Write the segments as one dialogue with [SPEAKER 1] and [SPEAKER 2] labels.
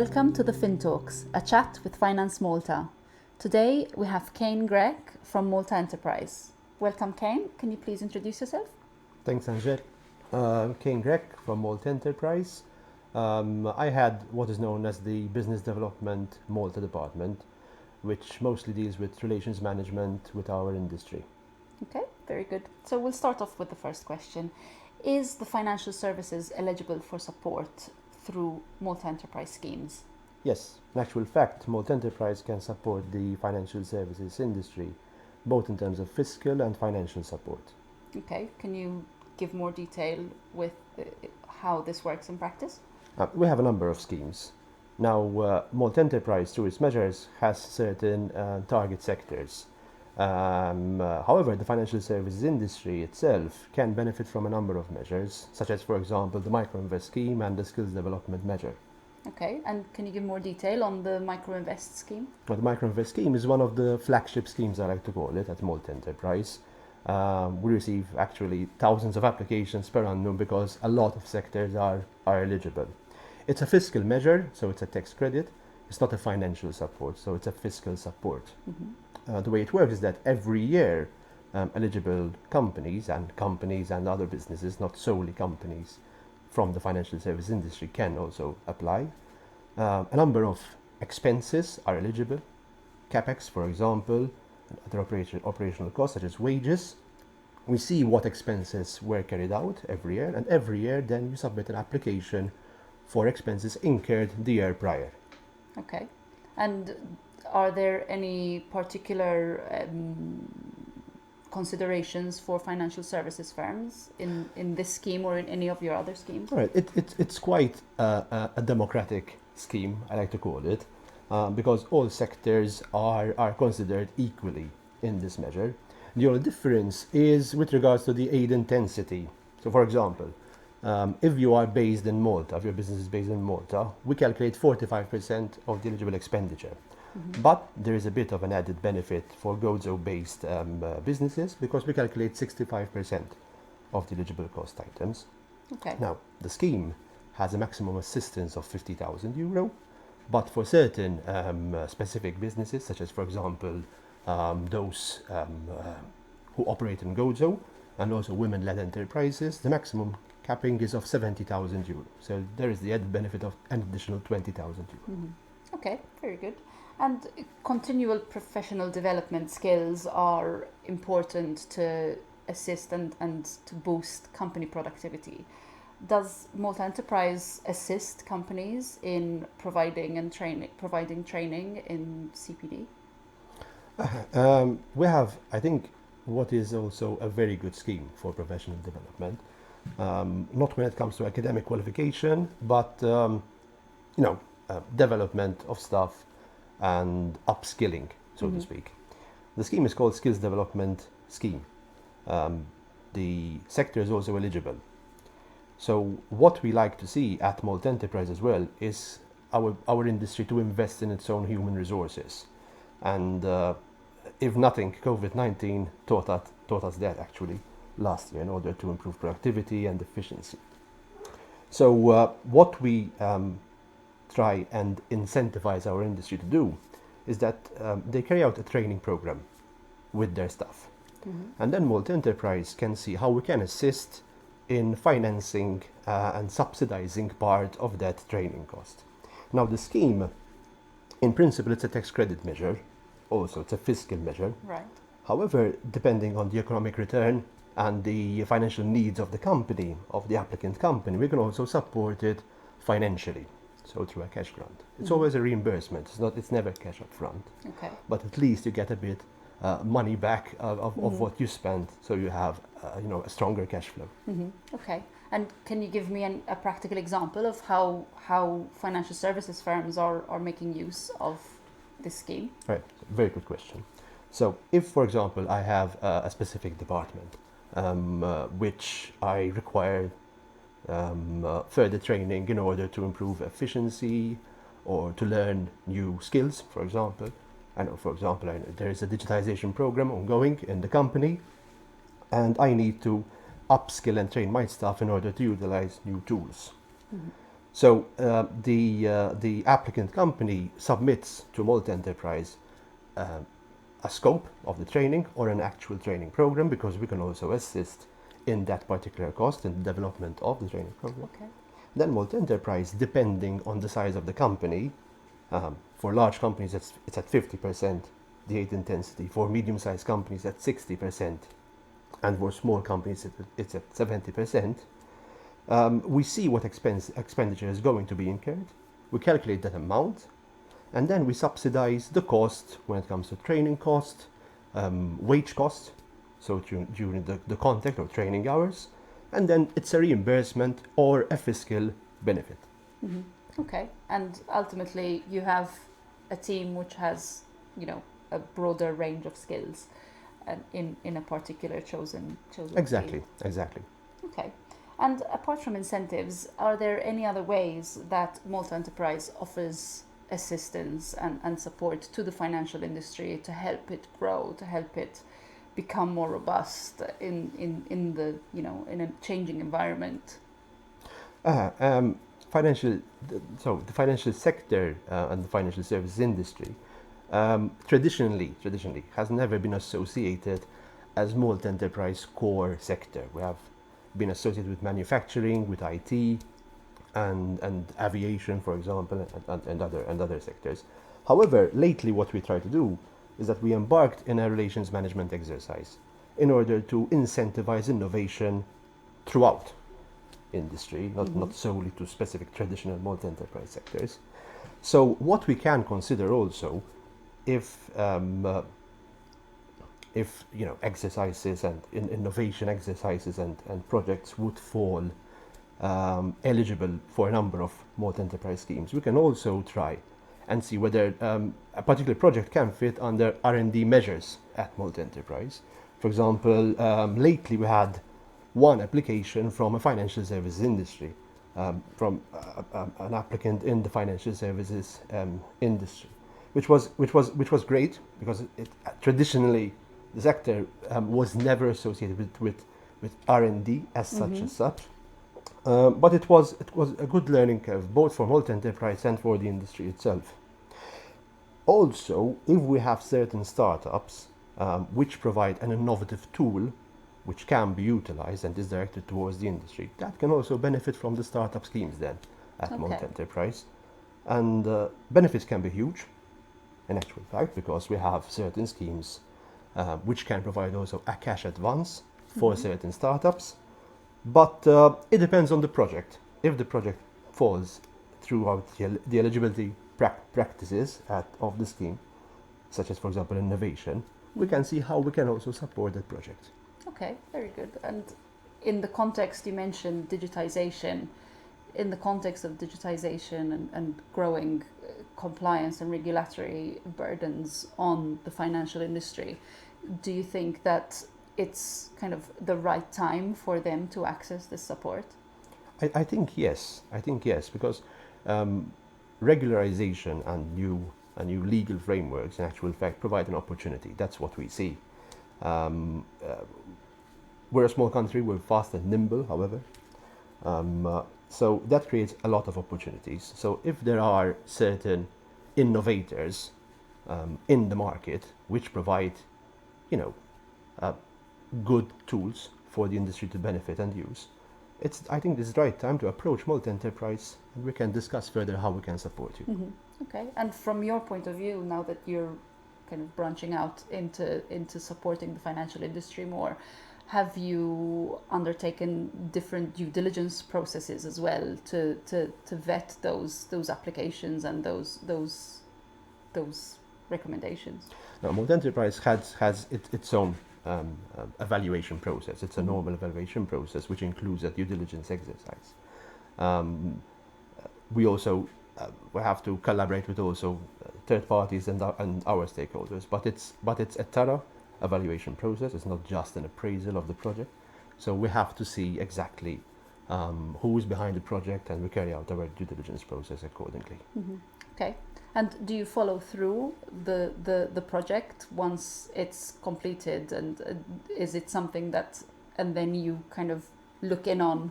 [SPEAKER 1] Welcome to the Fin Talks, a chat with FinanceMalta. Today we have Cain Grech from Malta Enterprise. Welcome, Cain. Can you please introduce yourself?
[SPEAKER 2] Thanks, Angel. I'm Cain Grech from Malta Enterprise. I had what is known as the Business Development Malta Department, which mostly deals with relations management with our industry.
[SPEAKER 1] Okay, very good. So we'll start off with the first question. Is the financial services eligible for support through Malta Enterprise schemes?
[SPEAKER 2] Yes, in actual fact, Malta Enterprise can support the financial services industry, both in terms of fiscal and financial support.
[SPEAKER 1] Okay, can you give more detail with how this works in practice?
[SPEAKER 2] We have a number of schemes. Now, Malta Enterprise, through its measures, has certain target sectors. However, the financial services industry itself can benefit from a number of measures, such as, for example, the Microinvest scheme and the Skills Development measure.
[SPEAKER 1] Okay, and can you give more detail on the Microinvest scheme?
[SPEAKER 2] Well, the Microinvest scheme is one of the flagship schemes, I like to call it, at Malta Enterprise. We receive actually thousands of applications per annum because a lot of sectors are eligible. It's a fiscal measure, so it's a tax credit. It's not a financial support, so it's a fiscal support.
[SPEAKER 1] Mm-hmm.
[SPEAKER 2] The way it works is that every year eligible companies and other businesses, not solely companies from the financial service industry, can also apply. A number of expenses are eligible. CapEx, for example, and other operational costs such as wages. We see what expenses were carried out every year, and every year then you submit an application for expenses incurred the year prior.
[SPEAKER 1] Okay, and are there any particular considerations for financial services firms in this scheme or in any of your other schemes?
[SPEAKER 2] All right, it's quite a democratic scheme, I like to call it, because all sectors are considered equally in this measure. The only difference is with regards to the aid intensity. So, for example, if you are based in Malta, if your business is based in Malta, we calculate 45% of the eligible expenditure. Mm-hmm. But there is a bit of an added benefit for Gozo-based businesses because we calculate 65% of the eligible cost items.
[SPEAKER 1] Okay.
[SPEAKER 2] Now, the scheme has a maximum assistance of €50,000, but for certain specific businesses, such as, for example, those who operate in Gozo and also women-led enterprises, the maximum capping is of €70,000. So there is the added benefit of an additional €20,000.
[SPEAKER 1] Mm-hmm. Okay, very good. And continual professional development skills are important to assist and to boost company productivity. Does Malta Enterprise assist companies in providing training in CPD?
[SPEAKER 2] We have, I think, what is also a very good scheme for professional development. Not when it comes to academic qualification, but development of staff and upskilling, so to speak. The scheme is called Skills Development Scheme. The sector is also eligible. So what we like to see at Malta Enterprise as well is our industry to invest in its own human resources. And if nothing, COVID-19 taught us that actually last year in order to improve productivity and efficiency. So what we try and incentivize our industry to do is that they carry out a training program with their staff. Mm-hmm. And then Malta Enterprise can see how we can assist in financing and subsidizing part of that training cost. Now, the scheme, in principle, it's a tax credit measure. Also, it's a fiscal measure.
[SPEAKER 1] Right.
[SPEAKER 2] However, depending on the economic return and the financial needs of the company, of the applicant company, we can also support it financially. So through a cash grant. It's always a reimbursement. It's never cash up front. Okay. But at least you get a bit money back of what you spent, so you have a stronger cash flow.
[SPEAKER 1] Mm-hmm. Okay. And can you give me a practical example of how financial services firms are making use of this scheme?
[SPEAKER 2] Right. Very good question. So if, for example, I have a specific department which I require further training in order to improve efficiency or to learn new skills, for example. I know, for example, there is a digitization program ongoing in the company, and I need to upskill and train my staff in order to utilize new tools. Mm-hmm. So the applicant company submits to Malta Enterprise a scope of the training or an actual training program, because we can also assist in that particular cost in the development of the training program.
[SPEAKER 1] Okay.
[SPEAKER 2] Then Malta Enterprise, depending on the size of the company, for large companies it's at 50% the aid intensity, for medium-sized companies at 60%, and for small companies it's at 70%. We see what expenditure is going to be incurred, we calculate that amount, and then we subsidize the cost when it comes to training cost, wage cost, so during the contact or training hours, and then it's a reimbursement or a fiscal benefit.
[SPEAKER 1] Mm-hmm. Okay, and ultimately you have a team which has, a broader range of skills in a particular chosen
[SPEAKER 2] Exactly,
[SPEAKER 1] field.
[SPEAKER 2] exactly.
[SPEAKER 1] Okay. And apart from incentives, are there any other ways that Malta Enterprise offers assistance and support to the financial industry to help it grow, to help it become more robust in the in a changing environment?
[SPEAKER 2] The financial sector and the financial services industry traditionally has never been associated as Malta Enterprise core sector. We have been associated with manufacturing, with IT, and aviation, for example, and other sectors. However, lately what we try to do is that we embarked in a relations management exercise in order to incentivize innovation throughout industry, not solely to specific traditional Malta Enterprise sectors. So what we can consider also, if exercises and innovation exercises and projects would fall eligible for a number of Malta Enterprise schemes, we can also try and see whether a particular project can fit under R&D measures at Malta Enterprise. For example, lately we had one application from a financial services industry, from an applicant in the financial services industry, which was great, because traditionally the sector was never associated with R&D as such. But it was a good learning curve, both for Malta Enterprise and for the industry itself. Also, if we have certain startups which provide an innovative tool which can be utilized and is directed towards the industry, that can also benefit from the startup schemes then at Malta Enterprise. And benefits can be huge, in actual fact, because we have certain schemes which can provide also a cash advance for certain startups. But it depends on the project. If the project falls throughout the eligibility practices of the scheme, such as, for example, innovation, we can see how we can also support that project.
[SPEAKER 1] Okay, very good. And in the context you mentioned digitization, in the context of digitization and growing compliance and regulatory burdens on the financial industry, do you think that it's kind of the right time for them to access this support?
[SPEAKER 2] I think yes, because regularization and new legal frameworks in actual fact provide an opportunity. That's what we see. We're a small country, we're fast and nimble, however. So that creates a lot of opportunities. So if there are certain innovators in the market which provide, good tools for the industry to benefit and use, I think this is the right time to approach Malta Enterprise, and we can discuss further how we can support you.
[SPEAKER 1] Mm-hmm. Okay, and from your point of view, now that you're kind of branching out into supporting the financial industry more, have you undertaken different due diligence processes as well to vet those applications and those recommendations?
[SPEAKER 2] Now, Malta Enterprise has its own evaluation process. It's a normal evaluation process which includes a due diligence exercise. We also we have to collaborate with also third parties and our stakeholders, but it's a thorough evaluation process. It's not just an appraisal of the project. So we have to see exactly who is behind the project, and we carry out our due diligence process accordingly.
[SPEAKER 1] Mm-hmm. Okay. And do you follow through the project once it's completed, and is it something that, and then you kind of look in on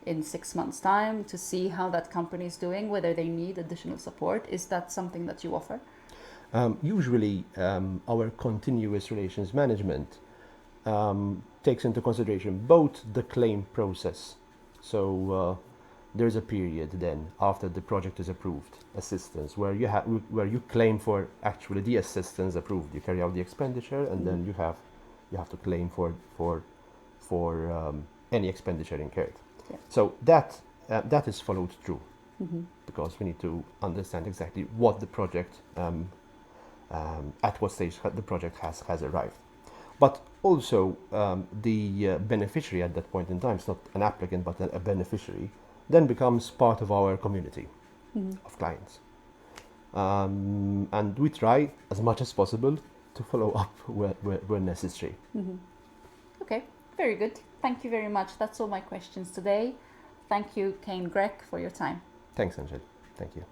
[SPEAKER 1] in 6 months' time to see how that company is doing, whether they need additional support? Is that something that you offer?
[SPEAKER 2] Usually, our continuous relations management takes into consideration both the claim process. So there's a period then after the project is approved, assistance, where you claim for actually the assistance approved. You carry out the expenditure, and then you have to claim for any expenditure incurred.
[SPEAKER 1] Yeah.
[SPEAKER 2] So that is followed through,
[SPEAKER 1] Mm-hmm.
[SPEAKER 2] because we need to understand exactly what the project, at what stage the project has arrived. But also, the beneficiary at that point in time is not an applicant but a beneficiary, then becomes part of our community of clients. And we try as much as possible to follow up where necessary.
[SPEAKER 1] Okay, very good. Thank you very much. That's all my questions today. Thank you, Cain, Grech, for your time.
[SPEAKER 2] Thanks, Angel. Thank you.